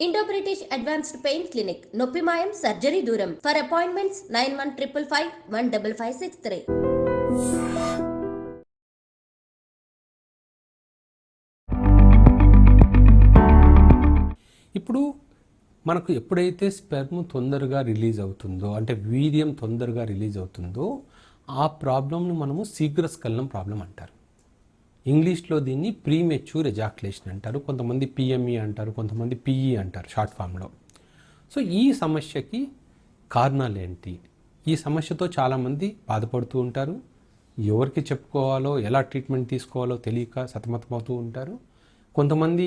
Indo British advanced pain clinic నొప్పి మాయం surgery దూరం ఫర్ అపాయింట్మెంట్స్ 9155515563. ఇప్పుడు మనకు ఎప్పుడైతే స్పెర్మ్ తొందరగా రిలీజ్ అవుతుందో అంటే వీర్యం తొందరగా రిలీజ్ అవుతుందో ఆ ప్రాబ్లంను మనము శీఘ్రస్ఖలనం ప్రాబ్లం అంటారు. ఇంగ్లీష్లో దీన్ని ప్రీమెచ్యూర్ ఎజాక్యులేషన్ అంటారు, కొంతమంది పిఎంఈ అంటారు, కొంతమంది పిఈ అంటారు షార్ట్ ఫామ్లో. సో ఈ సమస్యకి కారణాలు ఏంటి? ఈ సమస్యతో చాలామంది బాధపడుతూ ఉంటారు. ఎవరికి చెప్పుకోవాలో ఎలా ట్రీట్మెంట్ తీసుకోవాలో తెలియక సతమతమవుతూ ఉంటారు. కొంతమంది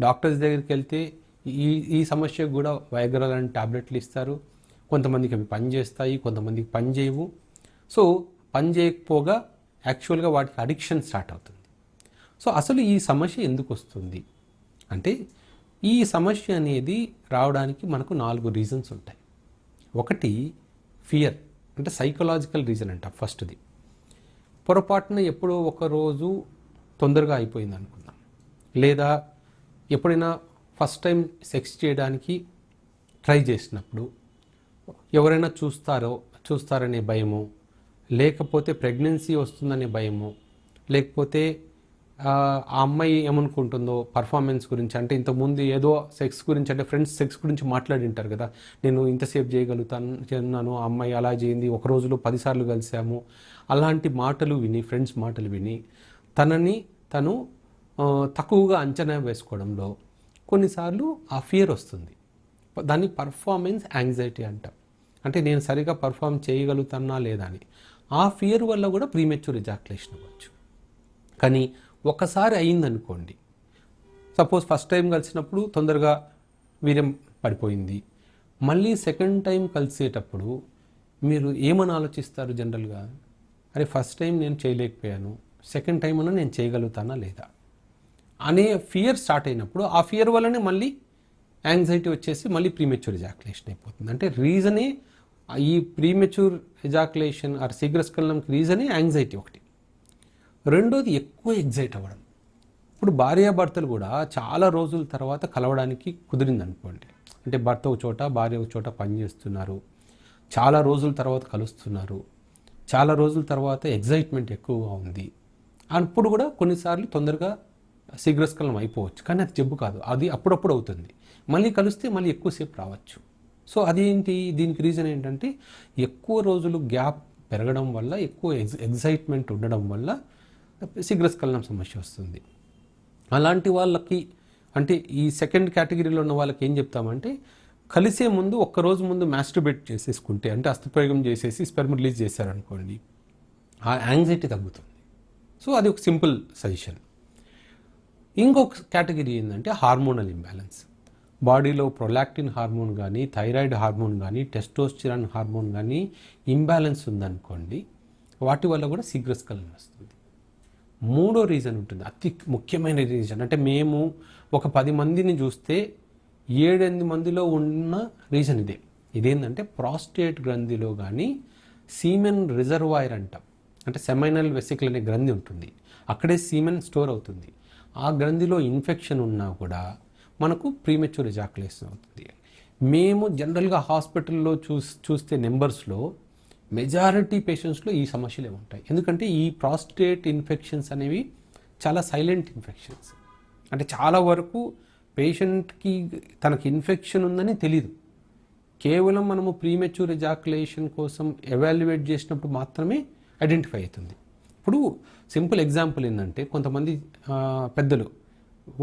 డాక్టర్స్ దగ్గరికి వెళ్తే ఈ సమస్యకు కూడా వైగ్రా లాంటి టాబ్లెట్లు ఇస్తారు. కొంతమందికి అవి పనిచేస్తాయి, కొంతమందికి పని చేయవు. సో పని చేయకపోగా యాక్చువల్గా వాటికి అడిక్షన్ స్టార్ట్ అవుతుంది. సో అసలు ఈ సమస్య ఎందుకు వస్తుంది అంటే ఈ సమస్య అనేది రావడానికి మనకు 4 రీజన్స్ ఉంటాయి. ఒకటి ఫియర్, అంటే సైకలాజికల్ రీజన్ అంట. ఫస్ట్ది పొరపాటున ఎప్పుడో ఒక రోజు తొందరగా అయిపోయింది అనుకుందాం, లేదా ఎప్పుడైనా ఫస్ట్ టైం సెక్స్ చేయడానికి ట్రై చేసినప్పుడు ఎవరైనా చూస్తారనే భయము, లేకపోతే ప్రెగ్నెన్సీ వస్తుందనే భయము, లేకపోతే ఆ అమ్మాయి ఏమనుకుంటుందో పర్ఫార్మెన్స్ గురించి, అంటే ఇంతకుముందు ఏదో సెక్స్ గురించి, అంటే ఫ్రెండ్స్ సెక్స్ గురించి మాట్లాడి ఉంటారు కదా, నేను ఇంతసేపు చేయగలుగుతాను, ఆ అమ్మాయి అలా చేయింది, ఒక రోజులో 10 సార్లు కలిసాము, అలాంటి మాటలు విని, ఫ్రెండ్స్ మాటలు విని తను తక్కువగా అంచనా వేసుకోవడంలో కొన్నిసార్లు ఆ ఫియర్ వస్తుంది. దాన్ని పర్ఫార్మెన్స్ యాంగ్జైటీ అంటాం. అంటే నేను సరిగా పర్ఫామ్ చేయగలుగుతానా లేదా అని. ఆ ఫియర్ వల్ల కూడా ప్రీమెచ్యూర్ ఎజాక్యులేషన్ అవ్వచ్చు. కానీ ఒకసారి అయిందనుకోండి, సపోజ్ ఫస్ట్ టైం కలిసినప్పుడు తొందరగా వీర్యం పడిపోయింది, మళ్ళీ సెకండ్ టైం కలిసేటప్పుడు మీరు ఏమని ఆలోచిస్తారు జనరల్గా? అరే ఫస్ట్ టైం నేను చేయలేకపోయాను, సెకండ్ టైం అన్నా నేను చేయగలుగుతానా లేదా అనే ఫియర్ స్టార్ట్ అయినప్పుడు ఆ ఫియర్ వల్లనే మళ్ళీ యాంగ్జైటీ వచ్చేసి మళ్ళీ ప్రీమెచ్యూర్ ఎజాక్యులేషన్ అయిపోతుంది. అంటే రీజనే ఈ ప్రీమెచ్యూర్ ఎజాక్యులేషన్ ఆర్ శీఘ్రస్ఖలనంకి రీజనే యాంగ్జైటీ ఒకటి. రెండోది ఎక్కువ ఎగ్జైట్ అవ్వడం. ఇప్పుడు భార్యాభర్తలు కూడా చాలా రోజుల తర్వాత కలవడానికి కుదిరింది అనుకోండి, అంటే భర్త ఒక చోట భార్య ఒక చోట పనిచేస్తున్నారు, చాలా రోజుల తర్వాత కలుస్తున్నారు, చాలా రోజుల తర్వాత ఎగ్జైట్మెంట్ ఎక్కువగా ఉంది, అప్పుడు కూడా కొన్నిసార్లు తొందరగా శీఘ్రస్ఖలనం అయిపోవచ్చు. కానీ అది జబ్బు కాదు, అది అప్పుడప్పుడు అవుతుంది. మళ్ళీ కలిస్తే మళ్ళీ ఎక్కువసేపు రావచ్చు. సో అదేంటి? దీనికి రీజన్ ఏంటంటే ఎక్కువ రోజులు గ్యాప్ పెరగడం వల్ల, ఎక్కువ ఎగ్జైట్మెంట్ ఉండడం వల్ల శీఘ్రస్ఖలనం సమస్య వస్తుంది. అలాంటి వాళ్ళకి, అంటే ఈ సెకండ్ కేటగిరీలో ఉన్న వాళ్ళకి ఏం చెప్తామంటే, కలిసే ముందు ఒక్కరోజు ముందు మాస్టర్బేట్ చేసేసుకుంటే, అంటే అస్తప్రయోగం చేసేసి స్పెర్మ్ రిలీజ్ చేశారనుకోండి, ఆ యాంగ్జైటీ తగ్గుతుంది. సో అది ఒక సింపుల్ సజెషన్. ఇంకొక కేటగిరీ ఏంటంటే హార్మోనల్ ఇంబ్యాలెన్స్. బాడీలో ప్రొలాక్టిన్ హార్మోన్ కానీ, థైరాయిడ్ హార్మోన్ కానీ, టెస్టోస్టిరాన్ హార్మోన్ కానీ ఇంబ్యాలెన్స్ ఉందనుకోండి, వాటి వల్ల కూడా శీఘ్రస్ఖలనం వస్తుంది. మూడో రీజన్ ఉంటుంది, అతి ముఖ్యమైన రీజన్. అంటే మేము ఒక 10 మందిని చూస్తే 7-8 మందిలో ఉన్న రీజన్ ఇదే. ఇదేంటంటే ప్రాస్టేట్ గ్రంథిలో కానీ సీమెన్ రిజర్వాయర్ అంటాం, అంటే సెమైనల్ వెసికల్ అనే గ్రంథి ఉంటుంది, అక్కడే సీమెన్ స్టోర్ అవుతుంది. ఆ గ్రంథిలో ఇన్ఫెక్షన్ ఉన్నా కూడా మనకు ప్రీమెచ్యూర్ ఎజాక్యులేషన్ అవుతుంది. మేము జనరల్గా హాస్పిటల్లో చూస్తే నెంబర్స్లో మెజారిటీ పేషెంట్స్లో ఈ సమస్యలే ఉంటాయి. ఎందుకంటే ఈ ప్రాస్టేట్ ఇన్ఫెక్షన్స్ అనేవి చాలా సైలెంట్ ఇన్ఫెక్షన్స్. అంటే చాలా వరకు పేషెంట్కి తనకి ఇన్ఫెక్షన్ ఉందని తెలీదు. కేవలం మనము ప్రీమెచ్యూర్ ఎజాక్యులేషన్ కోసం ఎవాల్యుయేట్ చేసినప్పుడు మాత్రమే ఐడెంటిఫై అవుతుంది. ఇప్పుడు సింపుల్ ఎగ్జాంపుల్ ఏంటంటే, కొంతమంది పెద్దలు,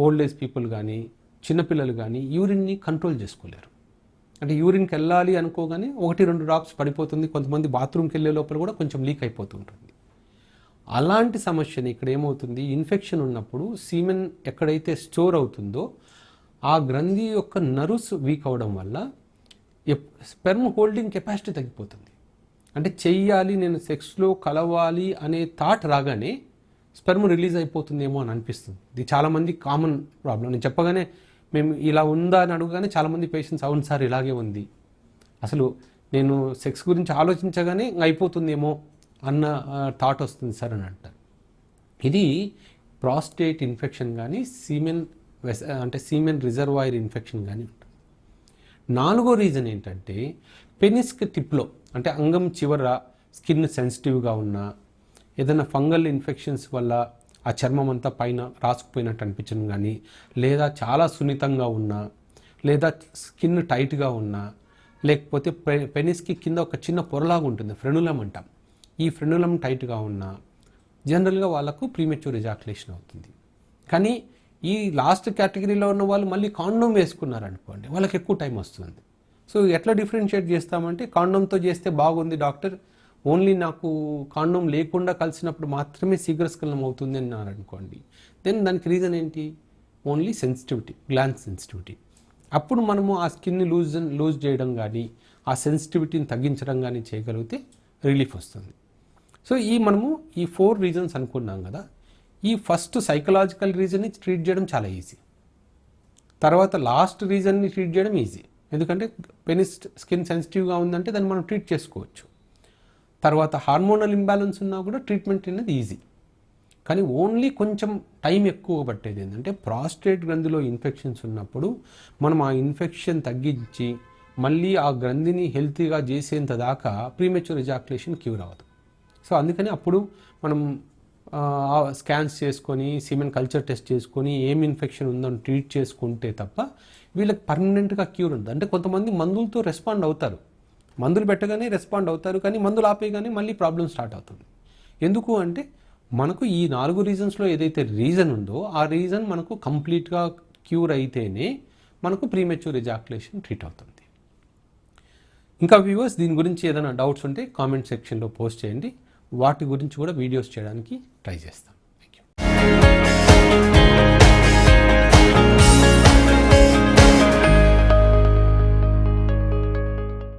ఓల్డ్ ఏజ్ పీపుల్ కానీ చిన్నపిల్లలు కానీ యూరిన్ని కంట్రోల్ చేసుకోలేరు. అంటే యూరిన్కి వెళ్ళాలి అనుకోగానే 1-2 డ్రాప్స్ పడిపోతుంది. కొంతమంది బాత్రూమ్కి వెళ్ళే లోపల కూడా కొంచెం లీక్ అయిపోతూ ఉంటుంది. అలాంటి సమస్యని ఇక్కడ ఏమవుతుంది, ఇన్ఫెక్షన్ ఉన్నప్పుడు సీమెన్ ఎక్కడైతే స్టోర్ అవుతుందో ఆ గ్రంథి యొక్క నర్వ్స్ వీక్ అవడం వల్ల స్పెర్మ్ హోల్డింగ్ కెపాసిటీ తగ్గిపోతుంది. అంటే చెయ్యాలి, నేను సెక్స్లో కలవాలి అనే థాట్ రాగానే స్పెర్మ్ రిలీజ్ అయిపోతుందేమో అని అనిపిస్తుంది. ఇది చాలామంది కామన్ ప్రాబ్లం. నేను చెప్పగానే మేము ఇలా ఉందా అని అడగగానే చాలామంది పేషెంట్స్ అవును సార్ ఇలాగే ఉంది, అసలు నేను సెక్స్ గురించి ఆలోచించగానే అయిపోతుందేమో అన్న థాట్ వస్తుంది సార్ అని అంటారు. ఇది ప్రాస్టేట్ ఇన్ఫెక్షన్ కానీ సీమెన్ రిజర్వాయర్ ఇన్ఫెక్షన్ కానీ ఉంటుంది. నాలుగో రీజన్ ఏంటంటే పెనిస్కి టిప్లో అంటే అంగం చివర స్కిన్ సెన్సిటివ్గా ఉన్నా, ఏదైనా ఫంగల్ ఇన్ఫెక్షన్స్ వల్ల ఆ చర్మం అంతా పైన రాసుకుపోయినట్టు అనిపించడం కానీ, లేదా చాలా సున్నితంగా ఉన్నా, లేదా స్కిన్ టైట్గా ఉన్నా, లేకపోతే పెనిస్కి కింద ఒక చిన్న పొరలాగా ఉంటుంది, ఫ్రెనులం అంటాం. ఈ ఫ్రెనులం టైట్గా ఉన్నా జనరల్గా వాళ్ళకు ప్రీమెచ్యూర్ ఎజాక్యులేషన్ అవుతుంది. కానీ ఈ లాస్ట్ కేటగిరీలో ఉన్న వాళ్ళు మళ్ళీ కాండోమ్ వేసుకున్నారనుకోండి, వాళ్ళకి ఎక్కువ టైం వస్తుంది. సో ఎట్లా డిఫరెన్షియేట్ చేస్తామంటే, కాండోమ్తో చేస్తే బాగుంది డాక్టర్, ఓన్లీ నాకు కాండోమ్ లేకుండా కలిసినప్పుడు మాత్రమే శీఘ్రస్ఖలనం అవుతుంది అన్నారు అనుకోండి, దెన్ దానికి రీజన్ ఏంటి? Only sensitivity, glance sensitivity. అప్పుడు మనము ఆ స్కిన్ని లూజ్ చేయడం కానీ, ఆ సెన్సిటివిటీని తగ్గించడం కానీ చేయగలిగితే రిలీఫ్ వస్తుంది. సో మనము ఈ 4 రీజన్స్ అనుకున్నాం కదా. ఈ ఫస్ట్ సైకలాజికల్ రీజన్ని ట్రీట్ చేయడం చాలా ఈజీ. తర్వాత లాస్ట్ రీజన్ని ట్రీట్ చేయడం ఈజీ, ఎందుకంటే పెనిస్ స్కిన్ సెన్సిటివ్గా ఉందంటే దాన్ని మనం ట్రీట్ చేసుకోవచ్చు. తర్వాత హార్మోనల్ ఇంబ్యాలెన్స్ ఉన్నా కూడా ట్రీట్మెంట్ అనేది ఈజీ. కానీ ఓన్లీ కొంచెం టైం ఎక్కువ పట్టేది ఏంటంటే, ప్రాస్టేట్ గ్రంథిలో ఇన్ఫెక్షన్స్ ఉన్నప్పుడు మనం ఆ ఇన్ఫెక్షన్ తగ్గించి మళ్ళీ ఆ గ్రంథిని హెల్తీగా చేసేంత దాకా ప్రీమెచ్యూర్ ఎజాక్యులేషన్ క్యూర్ అవ్వదు. సో అందుకని అప్పుడు మనం స్కాన్స్ చేసుకొని, సీమెన్ కల్చర్ టెస్ట్ చేసుకొని ఏం ఇన్ఫెక్షన్ ఉందని ట్రీట్ చేసుకుంటే తప్ప వీళ్ళకి పర్మనెంట్గా క్యూర్ ఉంటుంది. అంటే కొంతమంది మందులతో రెస్పాండ్ అవుతారు, మందులు పెట్టగానే రెస్పాండ్ అవుతారు, కానీ మందులు ఆపేయగానే మళ్ళీ ప్రాబ్లం స్టార్ట్ అవుతుంది. ఎందుకు అంటే మనకు ఈ 4 రీజన్స్లో ఏదైతే రీజన్ ఉందో ఆ రీజన్ మనకు కంప్లీట్గా క్యూర్ అయితేనే మనకు ప్రీమెచ్యూర్ ఎజాక్యులేషన్ ట్రీట్ అవుతుంది. ఇంకా వ్యూవర్స్, దీని గురించి ఏదైనా డౌట్స్ ఉంటే కామెంట్ సెక్షన్లో పోస్ట్ చేయండి, వాటి గురించి కూడా వీడియోస్ చేయడానికి ట్రై చేస్తాం.